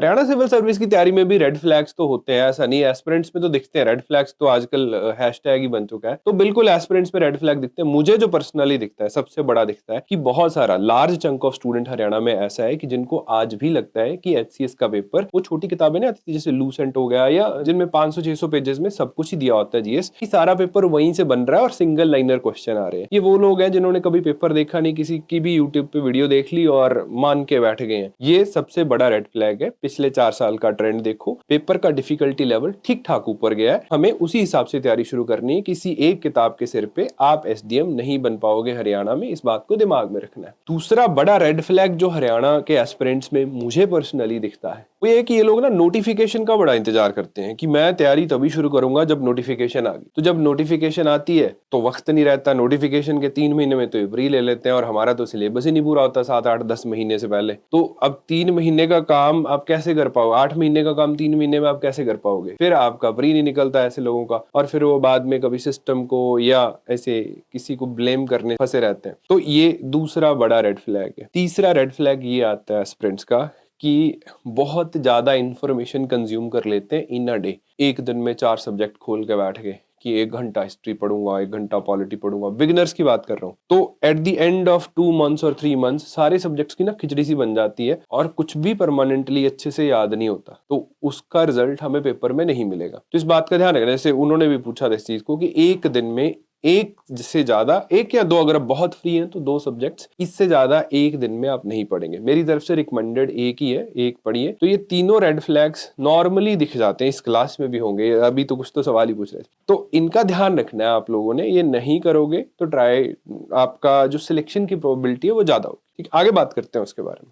Haryana civil service की तैयारी में भी रेड फ्लैग्स तो होते हैं, ऐसा नहीं है। एस्पिरेंट्स में तो दिखते हैं रेड फ्लैग्स, तो आजकल हैशटैग ही बन चुका है। तो बिल्कुल एस्पिरेंट्स में रेड फ्लैग दिखते हैं। मुझे जो पर्सनली दिखता है, सबसे बड़ा दिखता है कि बहुत सारा large chunk of student Haryana में ऐसा है कि जिनको आज भी लगता है कि एचसीएस का पेपर, वो छोटी किताबें नहीं आती थी जैसे लूसेंट हो गया, या जिनमें 500-600 पेजेस में सब कुछ ही दिया होता है जीएस, कि सारा पेपर वहीं से बन रहा है और सिंगल लाइनर क्वेश्चन आ रहे हैं। ये वो लोग हैं जिन्होंने कभी पेपर देखा नहीं, किसी की भी यूट्यूब पे वीडियो देख ली और मान के बैठ गए हैं। ये सबसे बड़ा रेड फ्लैग है। पिछले 4 साल का ट्रेंड देखो, पेपर का डिफिकल्टी लेवल ठीक ठाक ऊपर गया है। हमें उसी हिसाब से तैयारी शुरू करनी है। किसी एक किताब के सिर पे आप एसडीएम नहीं बन पाओगे हरियाणा में, इस बात को दिमाग में रखना है। दूसरा बड़ा रेड फ्लैग जो हरियाणा के एस्पिरेंट्स में मुझे पर्सनली दिखता है, वो ये कि ये लोग ना नोटिफिकेशन का बड़ा इंतजार करते हैं कि मैं तैयारी तभी शुरू करूंगा जब नोटिफिकेशन आ गई। तो जब नोटिफिकेशन आती है तो वक्त नहीं रहता। नोटिफिकेशन के 3 महीने में तो प्री ले लेते हैं, और हमारा तो सिलेबस ही नहीं पूरा होता 7, 8, 10 महीने से पहले। तो अब 3 महीने का काम आप कैसे कर पाओ, 8 महीने का काम 3 महीने में आप कैसे कर पाओगे? फिर आपका प्री नहीं निकलता ऐसे लोगों का, और फिर वो बाद में कभी सिस्टम को या ऐसे किसी को ब्लेम करने फंसे रहते हैं। तो ये दूसरा बड़ा रेड फ्लैग है। तीसरा रेड फ्लैग ये आता है एस्पिरेंट्स का कि बहुत ज्यादा इंफॉर्मेशन कंज्यूम कर लेते हैं इन अ डे। एक दिन में 4 सब्जेक्ट खोल के बैठ गए कि 1 घंटा हिस्ट्री पढ़ूंगा, 1 घंटा पॉलिटी पढ़ूंगा। बिगिनर्स की बात कर रहा हूँ। तो at the end of 2 months और 3 मंथ्स सारे सब्जेक्ट्स की ना खिचड़ी सी बन जाती है, और कुछ भी परमानेंटली अच्छे से याद नहीं होता। तो उसका रिजल्ट हमें पेपर में नहीं मिलेगा। तो इस बात का ध्यान रखना। जैसे उन्होंने भी पूछा था इस चीज को कि एक दिन में एक से ज्यादा, 1 या 2, अगर आप बहुत फ्री हैं तो 2 सब्जेक्ट्स, इससे ज्यादा एक दिन में आप नहीं पढ़ेंगे। मेरी तरफ से रिकमेंडेड एक ही है, एक पढ़िए। तो ये तीनों रेड फ्लैग्स नॉर्मली दिख जाते हैं, इस क्लास में भी होंगे। अभी तो कुछ तो सवाल ही पूछ रहे थे, तो इनका ध्यान रखना है आप लोगों ने। ये नहीं करोगे तो ट्राई, आपका जो सिलेक्शन की प्रोबेबिलिटी है वो ज्यादा होगी। ठीक, आगे बात करते हैं उसके बारे में।